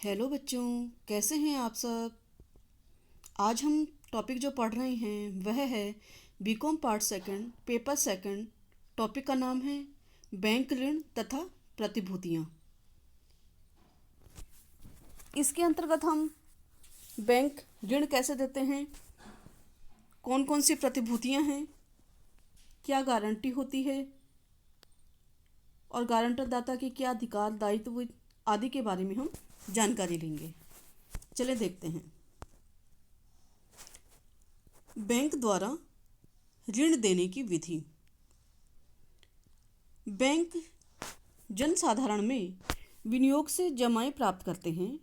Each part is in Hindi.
हेलो बच्चों, कैसे हैं आप सब। आज हम टॉपिक जो पढ़ रहे हैं वह है B Com part second paper second. Topic का नाम है बैंक ऋण तथा प्रतिभूतियाँ। इसके अंतर्गत हम बैंक ऋण कैसे देते हैं, कौन कौन सी प्रतिभूतियाँ हैं, क्या गारंटी होती है और गारंटर दाता के क्या अधिकार दायित्व आदि के बारे में हम जानकारी लेंगे। चले देखते हैं। बैंक द्वारा ऋण देने की विधि। बैंक जनसाधारण में विनियोग से जमाएं प्राप्त करते हैं।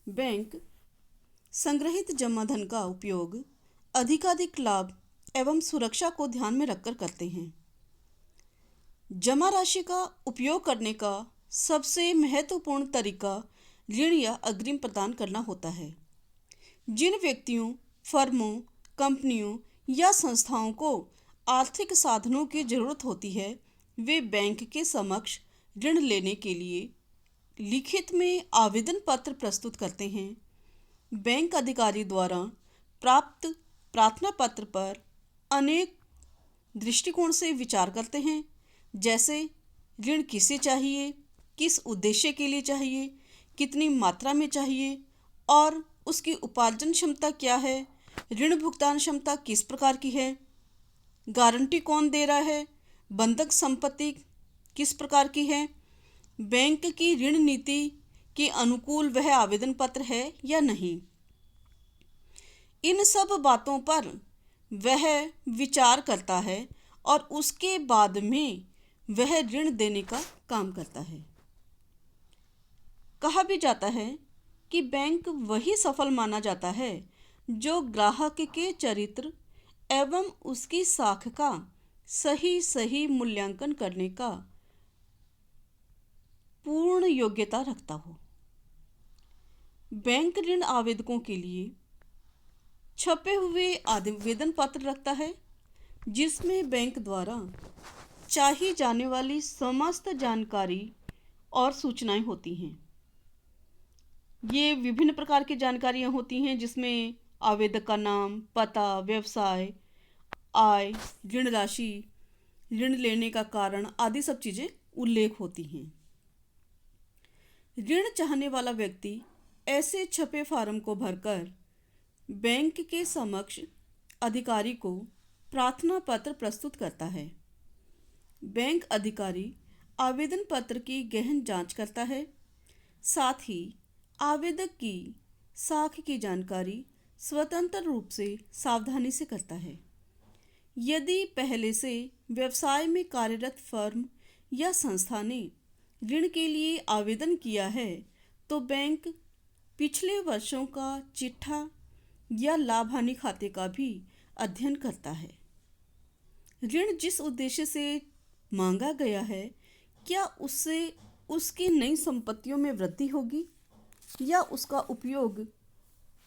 बैंक संग्रहित जमा धन का उपयोग अधिकाधिक लाभ एवं सुरक्षा को ध्यान में रखकर करते हैं। जमा राशि का उपयोग करने का सबसे महत्वपूर्ण तरीका ऋण या अग्रिम प्रदान करना होता है। जिन व्यक्तियों, फर्मों, कंपनियों या संस्थाओं को आर्थिक साधनों की जरूरत होती है, वे बैंक के समक्ष ऋण लेने के लिए लिखित में आवेदन पत्र प्रस्तुत करते हैं। बैंक अधिकारी द्वारा प्राप्त प्रार्थना पत्र पर अनेक दृष्टिकोण से विचार करते हैं, जैसे ऋण किसे चाहिए, किस उद्देश्य के लिए चाहिए, कितनी मात्रा में चाहिए और उसकी उपार्जन क्षमता क्या है, ऋण भुगतान क्षमता किस प्रकार की है, गारंटी कौन दे रहा है, बंधक संपत्ति किस प्रकार की है, बैंक की ऋण नीति के अनुकूल वह आवेदन पत्र है या नहीं। इन सब बातों पर वह विचार करता है और उसके बाद में वह ऋण देने का काम करता है। कहा भी जाता है कि बैंक वही सफल माना जाता है जो ग्राहक के चरित्र एवं उसकी साख का सही मूल्यांकन करने का पूर्ण योग्यता रखता हो। बैंक ऋण आवेदकों के लिए छपे हुए आवेदन पत्र रखता है, जिसमें बैंक द्वारा चाही जाने वाली समस्त जानकारी और सूचनाएं होती हैं। ये विभिन्न प्रकार की जानकारियां होती हैं, जिसमें आवेदक का नाम, पता, व्यवसाय, आय, ऋण राशि, ऋण लेने का कारण आदि सब चीज़ें उल्लेख होती हैं। ऋण चाहने वाला व्यक्ति ऐसे छपे फार्म को भरकर बैंक के समक्ष अधिकारी को प्रार्थना पत्र प्रस्तुत करता है। बैंक अधिकारी आवेदन पत्र की गहन जांच करता है, साथ ही आवेदक की साख की जानकारी स्वतंत्र रूप से सावधानी से करता है। यदि पहले से व्यवसाय में कार्यरत फर्म या संस्था ने ऋण के लिए आवेदन किया है, तो बैंक पिछले वर्षों का चिट्ठा या लाभ हानि खाते का भी अध्ययन करता है। ऋण जिस उद्देश्य से मांगा गया है, क्या उससे उसकी नई संपत्तियों में वृद्धि होगी या उसका उपयोग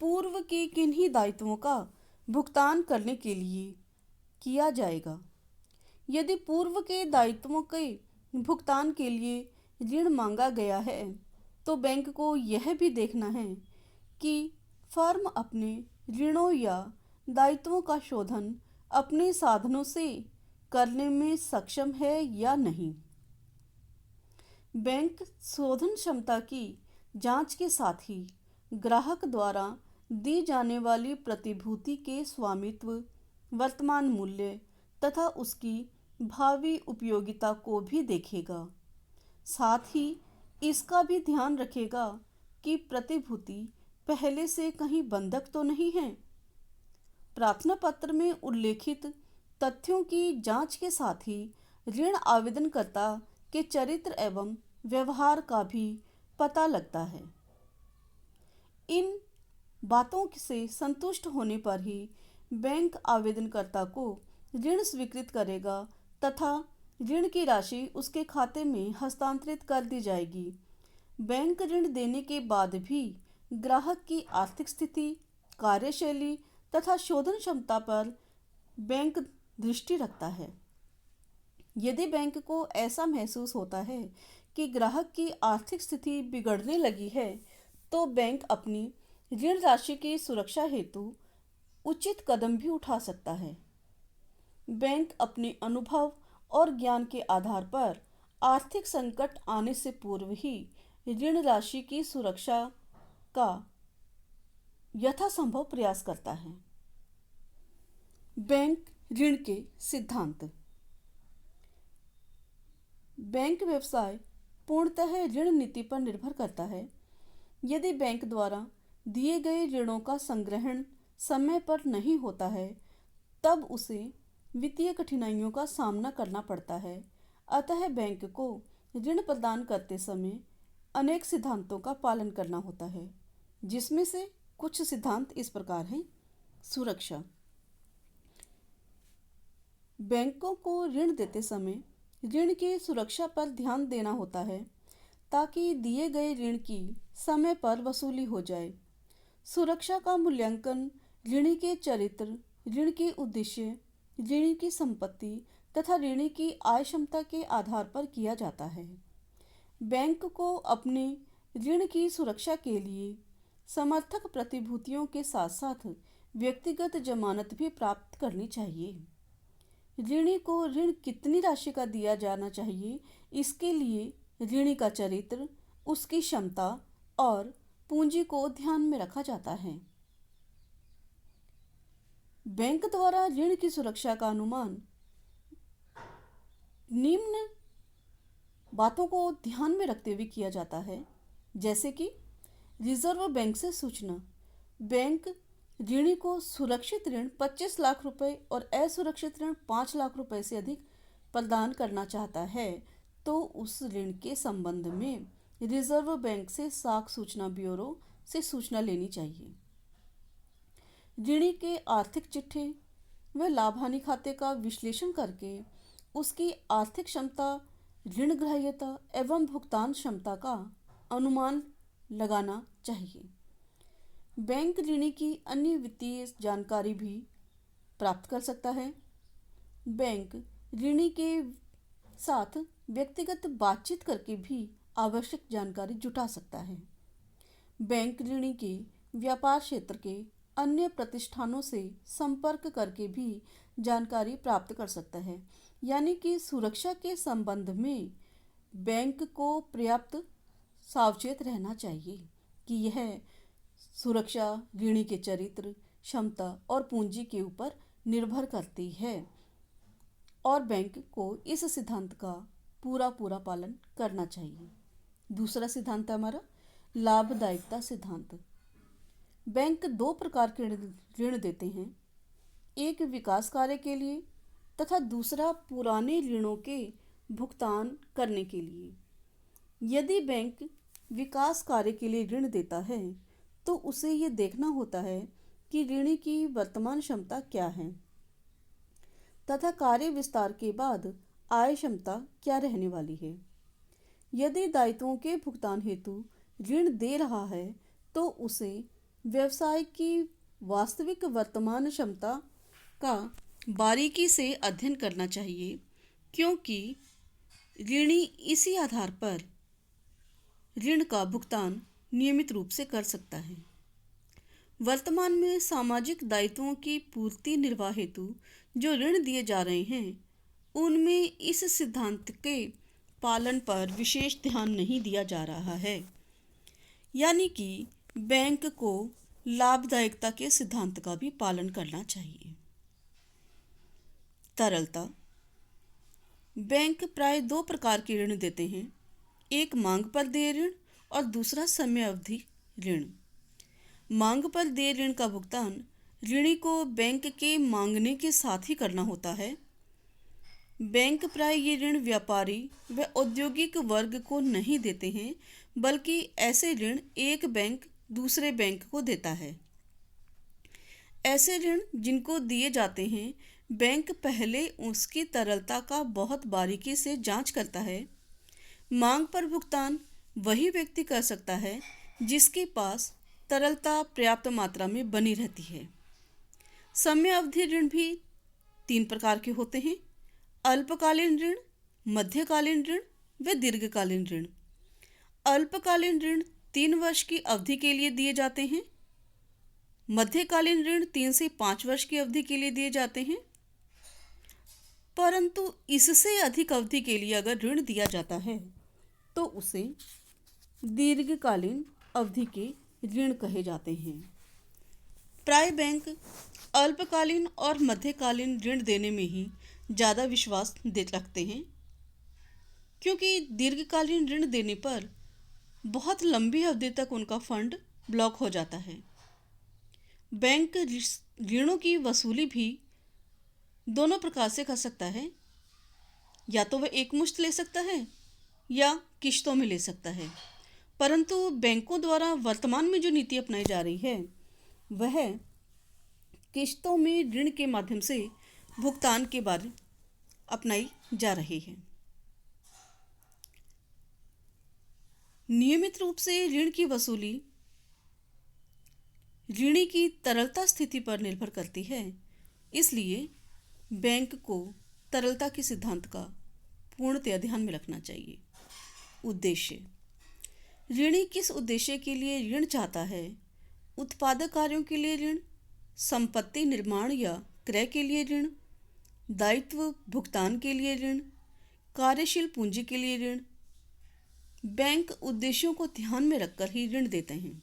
पूर्व के किन्हीं दायित्वों का भुगतान करने के लिए किया जाएगा। यदि पूर्व के दायित्वों के भुगतान के लिए ऋण मांगा गया है, तो बैंक को यह भी देखना है कि फर्म अपने ऋणों या दायित्वों का शोधन अपने साधनों से करने में सक्षम है या नहीं। बैंक शोधन क्षमता की जांच के साथ ही ग्राहक द्वारा दी जाने वाली प्रतिभूति के स्वामित्व, वर्तमान मूल्य तथा उसकी भावी उपयोगिता को भी देखेगा। साथ ही इसका भी ध्यान रखेगा कि प्रतिभूति पहले से कहीं बंधक तो नहीं है। प्रार्थना पत्र में उल्लेखित तथ्यों की जांच के साथ ही ऋण आवेदनकर्ता के चरित्र एवं व्यवहार का भी पता लगता है। इन बातों से संतुष्ट होने पर ही बैंक आवेदनकर्ता को ऋण स्वीकृत करेगा तथा ऋण की राशि उसके खाते में हस्तांतरित कर दी जाएगी। बैंक ऋण देने के बाद भी ग्राहक की आर्थिक स्थिति, कार्यशैली तथा शोधन क्षमता पर बैंक दृष्टि रखता है। यदि बैंक को ऐसा महसूस होता है कि ग्राहक की आर्थिक स्थिति बिगड़ने लगी है, तो बैंक अपनी ऋण राशि की सुरक्षा हेतु उचित कदम भी उठा सकता है। बैंक अपने अनुभव और ज्ञान के आधार पर आर्थिक संकट आने से पूर्व ही ऋण राशि की सुरक्षा का यथासंभव प्रयास करता है। बैंक ऋण के सिद्धांत। बैंक व्यवसाय पूर्णतः ऋण नीति पर निर्भर करता है। यदि बैंक द्वारा दिए गए ऋणों का संग्रहण समय पर नहीं होता है, तब उसे वित्तीय कठिनाइयों का सामना करना पड़ता है। अतः बैंक को ऋण प्रदान करते समय अनेक सिद्धांतों का पालन करना होता है, जिसमें से कुछ सिद्धांत इस प्रकार हैं। सुरक्षा। बैंकों को ऋण देते समय ऋण की सुरक्षा पर ध्यान देना होता है, ताकि दिए गए ऋण की समय पर वसूली हो जाए। सुरक्षा का मूल्यांकन ऋणी के चरित्र, ऋण के उद्देश्य, ऋणी की संपत्ति तथा ऋणी की आय क्षमता के आधार पर किया जाता है। बैंक को अपने ऋण की सुरक्षा के लिए समर्थक प्रतिभूतियों के साथ साथ व्यक्तिगत जमानत भी प्राप्त करनी चाहिए। ऋणी को ऋण कितनी राशि का दिया जाना चाहिए, इसके लिए ऋणी का चरित्र, उसकी क्षमता और पूंजी को ध्यान में रखा जाता है। बैंक द्वारा ऋण की सुरक्षा का अनुमान निम्न बातों को ध्यान में रखते हुए किया जाता है, जैसे कि रिजर्व बैंक से सूचना। बैंक ऋणी को सुरक्षित ऋण 25 लाख रुपए और असुरक्षित ऋण 5 लाख रुपए से अधिक प्रदान करना चाहता है, तो उस ऋण के संबंध में रिजर्व बैंक से साख सूचना ब्यूरो से सूचना लेनी चाहिए। ऋणी के आर्थिक चिट्ठे व लाभ हानि खाते का विश्लेषण करके उसकी आर्थिक क्षमता, ऋण ग्राह्यता एवं भुगतान क्षमता का अनुमान लगाना चाहिए। बैंक ऋणी की अन्य वित्तीय जानकारी भी प्राप्त कर सकता है। बैंक ऋणी के साथ व्यक्तिगत बातचीत करके भी आवश्यक जानकारी जुटा सकता है। बैंक ऋणी के व्यापार क्षेत्र के अन्य प्रतिष्ठानों से संपर्क करके भी जानकारी प्राप्त कर सकता है। यानी कि सुरक्षा के संबंध में बैंक को पर्याप्त सावचेत रहना चाहिए कि यह सुरक्षा ऋणी के चरित्र, क्षमता और पूंजी के ऊपर निर्भर करती है और बैंक को इस सिद्धांत का पूरा पालन करना चाहिए। दूसरा सिद्धांत है हमारा लाभदायकता सिद्धांत। बैंक दो प्रकार के ऋण देते हैं, एक विकास कार्य के लिए तथा दूसरा पुराने ऋणों के भुगतान करने के लिए। यदि बैंक विकास कार्य के लिए ऋण देता है, तो उसे ये देखना होता है कि ऋणी की वर्तमान क्षमता क्या है तथा कार्य विस्तार के बाद आय क्षमता क्या रहने वाली है। यदि दायित्वों के भुगतान हेतु ऋण दे रहा है, तो उसे व्यवसाय की वास्तविक वर्तमान क्षमता का बारीकी से अध्ययन करना चाहिए, क्योंकि ऋणी इसी आधार पर ऋण का भुगतान नियमित रूप से कर सकता है। वर्तमान में सामाजिक दायित्वों की पूर्ति निर्वाह हेतु जो ऋण दिए जा रहे हैं, उनमें इस सिद्धांत के पालन पर विशेष ध्यान नहीं दिया जा रहा है। यानी कि बैंक को लाभदायकता के सिद्धांत का भी पालन करना चाहिए। तरलता। बैंक प्राय दो प्रकार के ऋण देते हैं, एक मांग पर देय ऋण और दूसरा समय अवधि ऋण। मांग पर देय ऋण का भुगतान ऋणी को बैंक के मांगने के साथ ही करना होता है। बैंक प्राय ये ऋण व्यापारी व औद्योगिक वर्ग को नहीं देते हैं, बल्कि ऐसे ऋण एक बैंक दूसरे बैंक को देता है। ऐसे ऋण जिनको दिए जाते हैं, बैंक पहले उसकी तरलता का बहुत बारीकी से जांच करता है। मांग पर भुगतान वही व्यक्ति कर सकता है जिसके पास तरलता पर्याप्त मात्रा में बनी रहती है। समय अवधि ऋण भी 3 प्रकार के होते हैं, अल्पकालीन ऋण, मध्यकालीन ऋण व दीर्घकालीन ऋण। अल्पकालीन ऋण 3 वर्ष की अवधि के लिए दिए जाते हैं। मध्यकालीन ऋण 3 से 5 वर्ष की अवधि के लिए दिए जाते हैं। परंतु इससे अधिक अवधि के लिए अगर ऋण दिया जाता है तो उसे दीर्घकालीन अवधि के ऋण कहे जाते हैं। प्राय बैंक अल्पकालीन और मध्यकालीन ऋण देने में ही ज़्यादा विश्वास रखते हैं, क्योंकि दीर्घकालीन ऋण देने पर बहुत लंबी अवधि तक उनका फंड ब्लॉक हो जाता है। बैंक ऋणों की वसूली भी दोनों प्रकार से कर सकता है। या तो वह एकमुश्त ले सकता है या किश्तों में ले सकता है। परंतु बैंकों द्वारा वर्तमान में जो नीति अपनाई जा रही है वह किश्तों में ऋण के माध्यम से भुगतान के बारे अपनाई जा रही है। नियमित रूप से ऋण की वसूली ऋणी की तरलता स्थिति पर निर्भर करती है, इसलिए बैंक को तरलता के सिद्धांत का पूर्णतया ध्यान में रखना चाहिए। उद्देश्य: ऋणी किस उद्देश्य के लिए ऋण चाहता है? उत्पादक कार्यों के लिए ऋण, संपत्ति निर्माण या क्रय के लिए ऋण, दायित्व भुगतान के लिए ऋण, कार्यशील पूंजी के लिए ऋण। बैंक उद्देश्यों को ध्यान में रखकर ही ऋण देते हैं।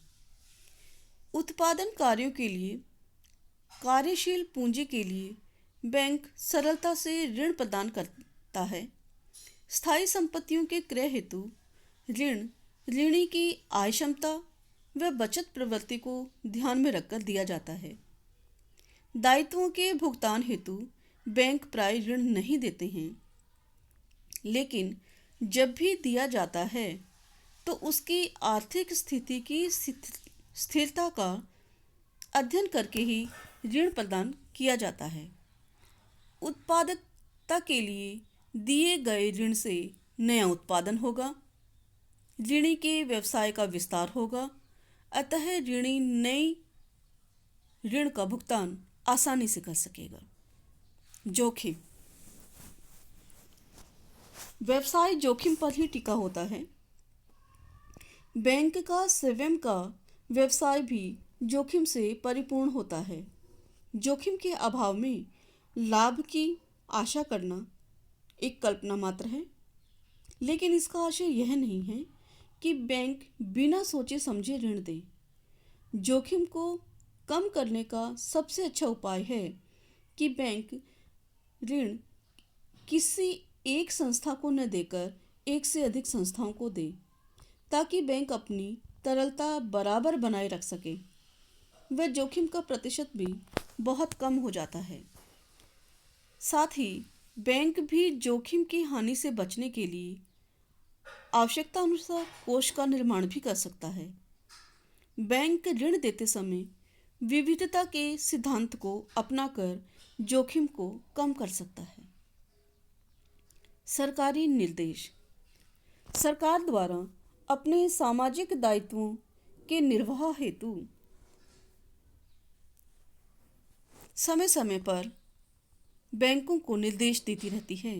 उत्पादन कार्यों के लिए, कार्यशील पूंजी के लिए बैंक सरलता से ऋण प्रदान करता है। स्थायी संपत्तियों के क्रय हेतु ऋण ऋणी की आय क्षमता व बचत प्रवृत्ति को ध्यान में रखकर दिया जाता है। दायित्वों के भुगतान हेतु बैंक प्राय ऋण नहीं देते हैं, लेकिन जब भी दिया जाता है तो उसकी आर्थिक स्थिति की स्थिरता का अध्ययन करके ही ऋण प्रदान किया जाता है। उत्पादकता के लिए दिए गए ऋण से नया उत्पादन होगा, ऋणी के व्यवसाय का विस्तार होगा, अतः ऋणी नई ऋण का भुगतान आसानी से कर सकेगा। जोखिम: व्यवसाय जोखिम पर ही टिका होता है। बैंक का स्वयं का व्यवसाय भी जोखिम से परिपूर्ण होता है। जोखिम के अभाव में लाभ की आशा करना एक कल्पना मात्र है, लेकिन इसका आशय यह नहीं है कि बैंक बिना सोचे समझे ऋण दे। जोखिम को कम करने का सबसे अच्छा उपाय है कि बैंक ऋण किसी एक संस्था को न देकर एक से अधिक संस्थाओं को दे, ताकि बैंक अपनी तरलता बराबर बनाए रख सके। वह जोखिम का प्रतिशत भी बहुत कम हो जाता है। साथ ही बैंक भी जोखिम की हानि से बचने के लिए आवश्यकता अनुसार कोष का निर्माण भी कर सकता है। बैंक ऋण देते समय विविधता के सिद्धांत को अपनाकर जोखिम को कम कर सकता है। सरकारी निर्देश: सरकार द्वारा अपने सामाजिक दायित्वों के निर्वाह हेतु समय समय पर बैंकों को निर्देश देती रहती है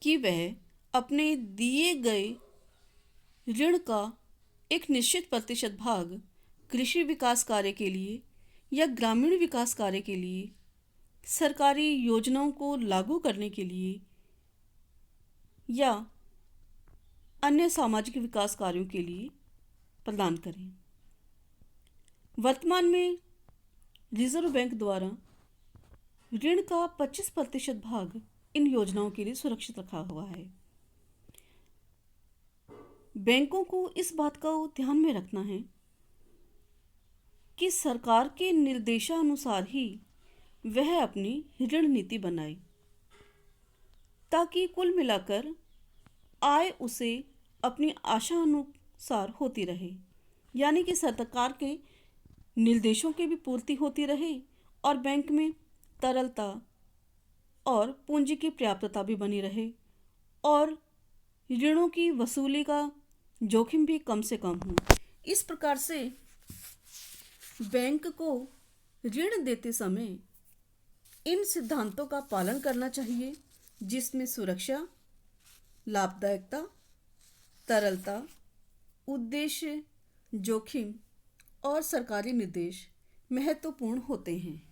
कि वह अपने दिए गए ऋण का एक निश्चित प्रतिशत भाग कृषि विकास कार्य के लिए या ग्रामीण विकास कार्य के लिए, सरकारी योजनाओं को लागू करने के लिए या अन्य सामाजिक विकास कार्यों के लिए प्रदान करें। वर्तमान में रिजर्व बैंक द्वारा ऋण का 25% भाग इन योजनाओं के लिए सुरक्षित रखा हुआ है। बैंकों को इस बात का ध्यान में रखना है कि सरकार के निर्देशानुसार ही वह अपनी ऋण नीति बनाए, ताकि कुल मिलाकर आय उसे अपनी आशा अनुसार होती रहे, यानी कि सरकार के निर्देशों की भी पूर्ति होती रहे और बैंक में तरलता और पूंजी की पर्याप्तता भी बनी रहे और ऋणों की वसूली का जोखिम भी कम से कम हो। इस प्रकार से बैंक को ऋण देते समय इन सिद्धांतों का पालन करना चाहिए, जिसमें सुरक्षा, लाभदायकता, तरलता, उद्देश्य जोखिम और सरकारी निर्देश महत्वपूर्ण होते हैं।